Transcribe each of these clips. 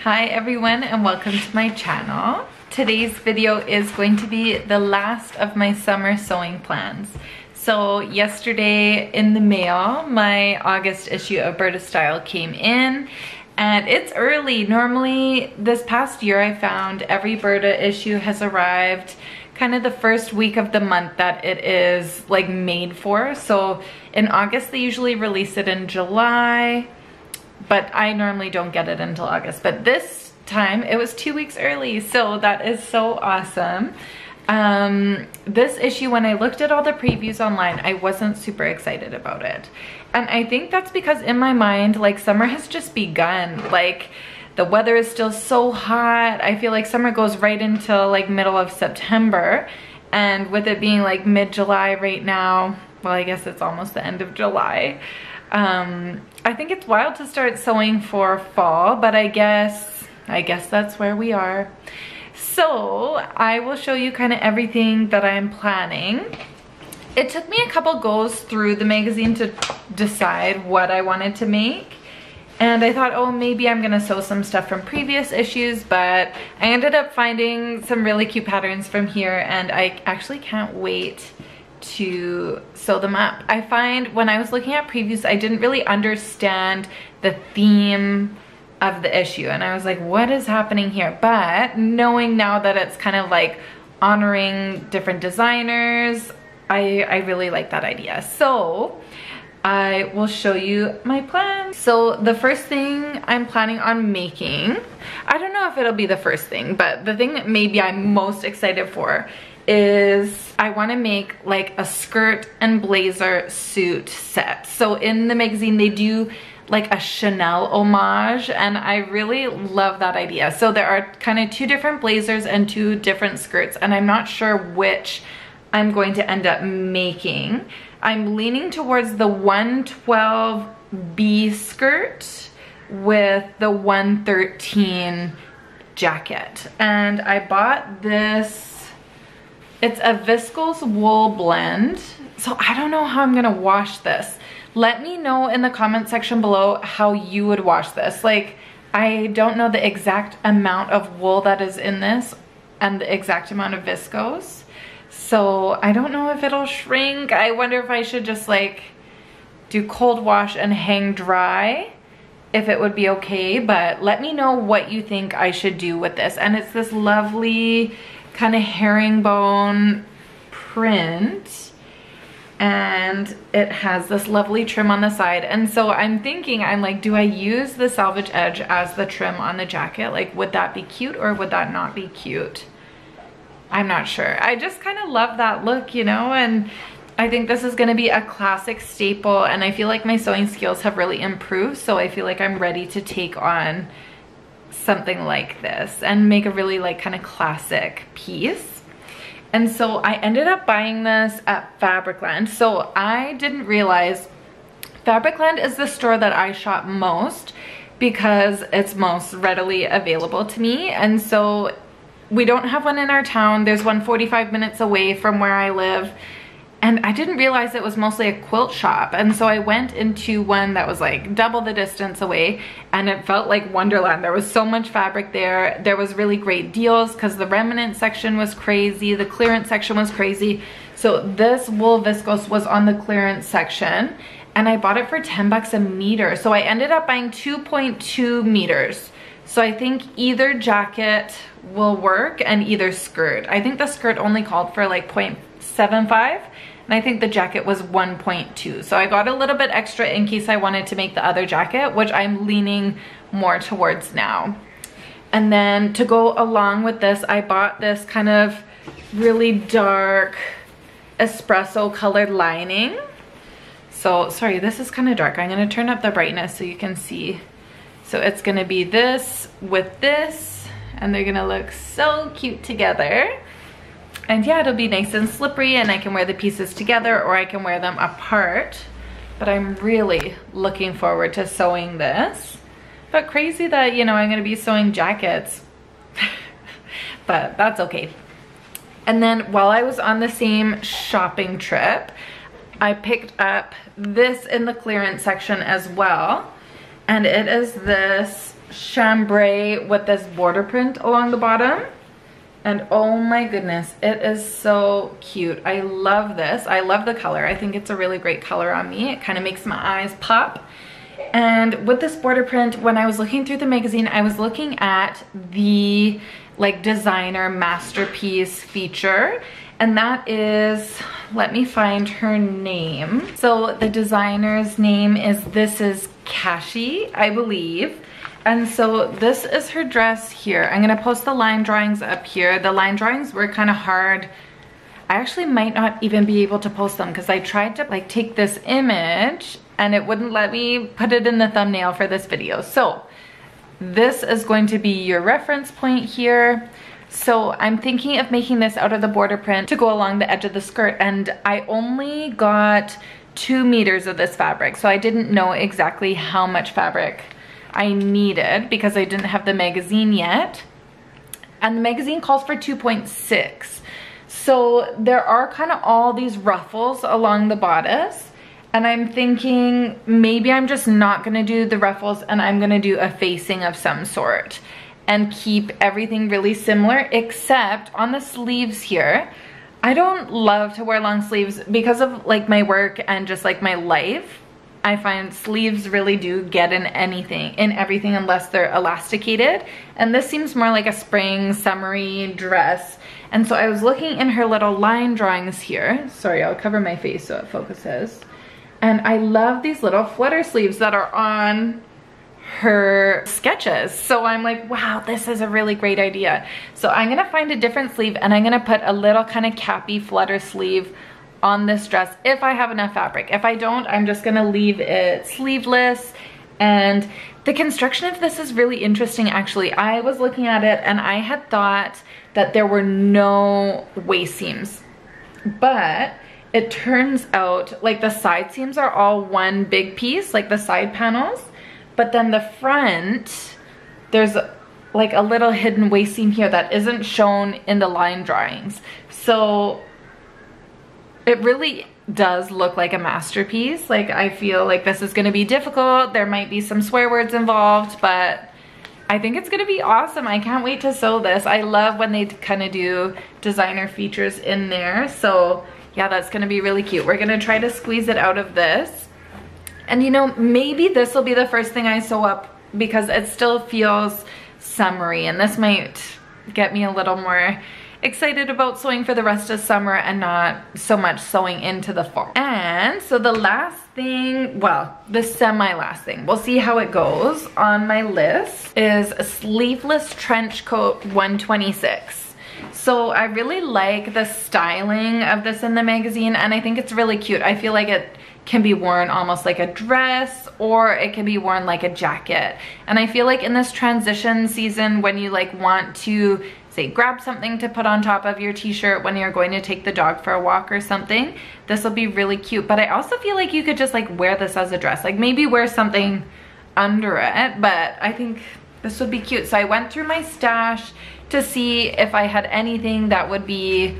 Hi everyone and welcome to my channel. Today's video is going to be the last of my summer sewing plans. So yesterday in the mail, my August issue of Burdastyle came in and it's early. Normally this past year I found every Burda issue has arrived kind of the first week of the month that it is like made for. So in August they usually release it in July, but I normally don't get it until August. But this time it was 2 weeks early, so that is so awesome. This issue, when I looked at all the previews online, I wasn't super excited about it. And I think that's because in my mind, like, summer has just begun. Like, the weather is still so hot. I feel like summer goes right until like middle of September. And with it being like mid-July right now, well, I guess it's almost the end of July. I think it's wild to start sewing for fall, but I guess that's where we are. So I will show you kind of everything that I'm planning. It took me a couple goes through the magazine to decide what I wanted to make. And I thought, oh, maybe I'm gonna sew some stuff from previous issues, but I ended up finding some really cute patterns from here and I actually can't wait to sew them up. I find when I was looking at previews, I didn't really understand the theme of the issue and I was like, what is happening here? But knowing now that it's kind of like honoring different designers, I really like that idea. So I will show you my plans. So the first thing I'm planning on making, I don't know if it'll be the first thing, but the thing that maybe I'm most excited for is I want to make like a skirt and blazer suit set. So in the magazine they do like a Chanel homage and I really love that idea. So there are kind of two different blazers and two different skirts and I'm not sure which I'm going to end up making. I'm leaning towards the 112B skirt with the 113 jacket. And I bought this, it's a viscose wool blend. So I don't know how I'm gonna wash this. Let me know in the comment section below how you would wash this. Like, I don't know the exact amount of wool that is in this and the exact amount of viscose. So I don't know if it'll shrink. I wonder if I should just like do cold wash and hang dry, if it would be okay. But let me know what you think I should do with this. And it's this lovely kind of herringbone print and it has this lovely trim on the side. And so I'm thinking, I'm like, do I use the selvage edge as the trim on the jacket? Like, would that be cute or would that not be cute? I'm not sure. I just kind of love that look, you know, and I think this is gonna be a classic staple and I feel like my sewing skills have really improved, so I feel like I'm ready to take on something like this and make a really like kind of classic piece. And so I ended up buying this at Fabricland. So I didn't realize Fabricland is the store that I shop most because it's most readily available to me. And so we don't have one in our town. There's one 45 minutes away from where I live. And I didn't realize it was mostly a quilt shop. And so I went into one that was like double the distance away and it felt like Wonderland. There was so much fabric there. There was really great deals because the remnant section was crazy. The clearance section was crazy. So this wool viscose was on the clearance section and I bought it for 10 bucks a meter. So I ended up buying 2.2 meters. So I think either jacket will work and either skirt. I think the skirt only called for like 0.75 and I think the jacket was 1.2. So I got a little bit extra in case I wanted to make the other jacket, which I'm leaning more towards now. And then to go along with this, I bought this kind of really dark espresso colored lining. So sorry, this is kind of dark. I'm gonna turn up the brightness so you can see. So it's gonna be this with this and they're gonna look so cute together. And yeah, it'll be nice and slippery and I can wear the pieces together or I can wear them apart. But I'm really looking forward to sewing this. But crazy that, you know, I'm gonna be sewing jackets. But that's okay. And then while I was on the same shopping trip, I picked up this in the clearance section as well. And it is this chambray with this border print along the bottom. And oh my goodness, it is so cute. I love this. I love the color. I think it's a really great color on me. It kind of makes my eyes pop. And with this border print, when I was looking through the magazine, I was looking at the like designer masterpiece feature. And that is, let me find her name. So the designer's name is, this is Kashi, I believe. And so this is her dress here. I'm gonna post the line drawings up here. The line drawings were kind of hard. I actually might not even be able to post them because I tried to like take this image and it wouldn't let me put it in the thumbnail for this video. So this is going to be your reference point here. So I'm thinking of making this out of the border print to go along the edge of the skirt, and I only got 2 meters of this fabric. So I didn't know exactly how much fabric I needed because I didn't have the magazine yet. And the magazine calls for 2.6. So there are kind of all these ruffles along the bodice. And I'm thinking maybe I'm just not gonna do the ruffles and I'm gonna do a facing of some sort and keep everything really similar, except on the sleeves here. I don't love to wear long sleeves because of like my work and just like my life. I find sleeves really do get in everything unless they're elasticated. And this seems more like a spring summery dress. And so I was looking in her little line drawings here. Sorry, I'll cover my face so it focuses. And I love these little flutter sleeves that are on her sketches. So I'm like, wow, this is a really great idea. So I'm gonna find a different sleeve and I'm gonna put a little kind of cappy flutter sleeve on this dress if I have enough fabric. If I don't, I'm just gonna leave it sleeveless. And the construction of this is really interesting actually. I was looking at it and I had thought that there were no waist seams, but it turns out like the side seams are all one big piece, like the side panels, but then the front, there's like a little hidden waist seam here that isn't shown in the line drawings. So it really does look like a masterpiece. Like I feel like this is gonna be difficult. There might be some swear words involved, but I think it's gonna be awesome. I can't wait to sew this. I love when they kind of do designer features in there. So yeah, that's gonna be really cute. We're gonna try to squeeze it out of this. And you know, maybe this will be the first thing I sew up because it still feels summery, and this might get me a little more excited about sewing for the rest of summer and not so much sewing into the fall. And so the last thing, well, the semi-last thing, we'll see how it goes on my list, is a sleeveless trench coat 126. So I really like the styling of this in the magazine and I think it's really cute. I feel like it can be worn almost like a dress or it can be worn like a jacket. And I feel like in this transition season when you like want to say grab something to put on top of your t-shirt when you're going to take the dog for a walk or something, this will be really cute. But I also feel like you could just like wear this as a dress, like maybe wear something under it, but I think this would be cute. So I went through my stash to see if I had anything that would be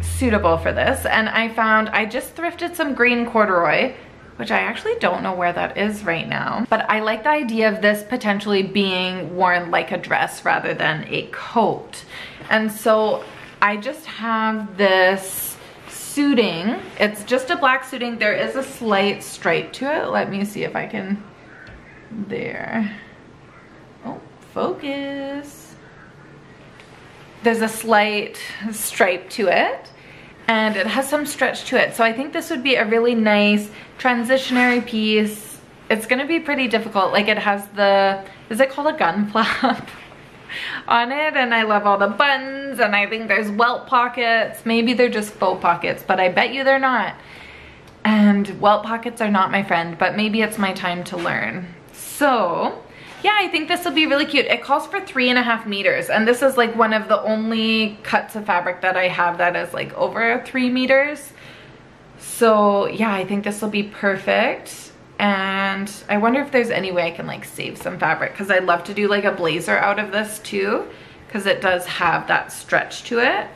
suitable for this, and I found I just thrifted some green corduroy, which I actually don't know where that is right now, but I like the idea of this potentially being worn like a dress rather than a coat. And so I just have this suiting. It's just a black suiting. There is a slight stripe to it. Let me see if I can, there. Oh, focus. There's a slight stripe to it and it has some stretch to it. So I think this would be a really nice transitionary piece. It's gonna be pretty difficult. Like it has the, is it called a gun flap on it? And I love all the buttons and I think there's welt pockets. Maybe they're just faux pockets, but I bet you they're not. And welt pockets are not my friend, but maybe it's my time to learn. So yeah, I think this will be really cute. It calls for 3.5 meters, and this is like one of the only cuts of fabric that I have that is like over 3 meters. So yeah, I think this will be perfect. And I wonder if there's any way I can like save some fabric, because I'd love to do like a blazer out of this too, because it does have that stretch to it.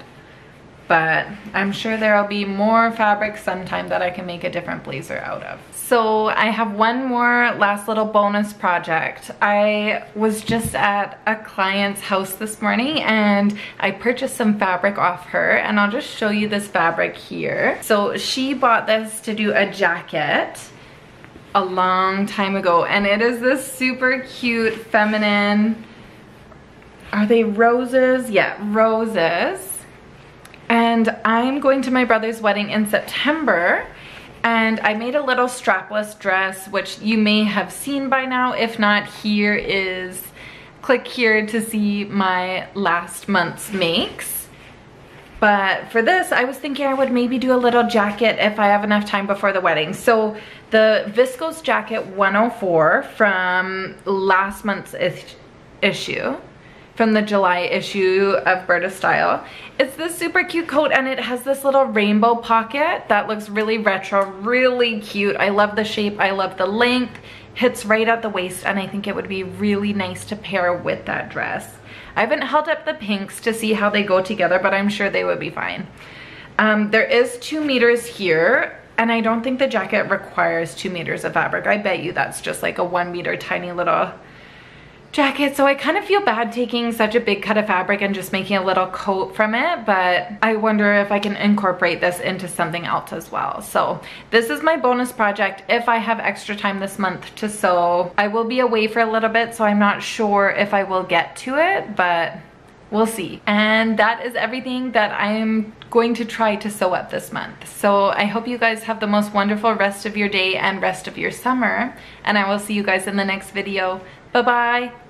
but I'm sure there'll be more fabric sometime that I can make a different blazer out of. So I have one more last little bonus project. I was just at a client's house this morning and I purchased some fabric off her, and I'll just show you this fabric here. So she bought this to do a jacket a long time ago, and it is this super cute feminine, are they roses? Yeah, roses. And I'm going to my brother's wedding in September, and I made a little strapless dress, which you may have seen by now. If not, here is, click here to see my last month's makes. But for this, I was thinking I would maybe do a little jacket if I have enough time before the wedding. So the Viscose Jacket 104 from last month's issue, from the July issue of Burdastyle. It's this super cute coat, and it has this little rainbow pocket that looks really retro, really cute. I love the shape, I love the length. Hits right at the waist, and I think it would be really nice to pair with that dress. I haven't held up the pinks to see how they go together, but I'm sure they would be fine. There is 2 meters here, and I don't think the jacket requires 2 meters of fabric. I bet you that's just like a 1 meter tiny little jacket. So I kind of feel bad taking such a big cut of fabric and just making a little coat from it, but I wonder if I can incorporate this into something else as well. So this is my bonus project if I have extra time this month to sew. I will be away for a little bit, so I'm not sure if I will get to it, but we'll see. And that is everything that I'm going to try to sew up this month. So I hope you guys have the most wonderful rest of your day and rest of your summer, and I will see you guys in the next video. Bye-bye.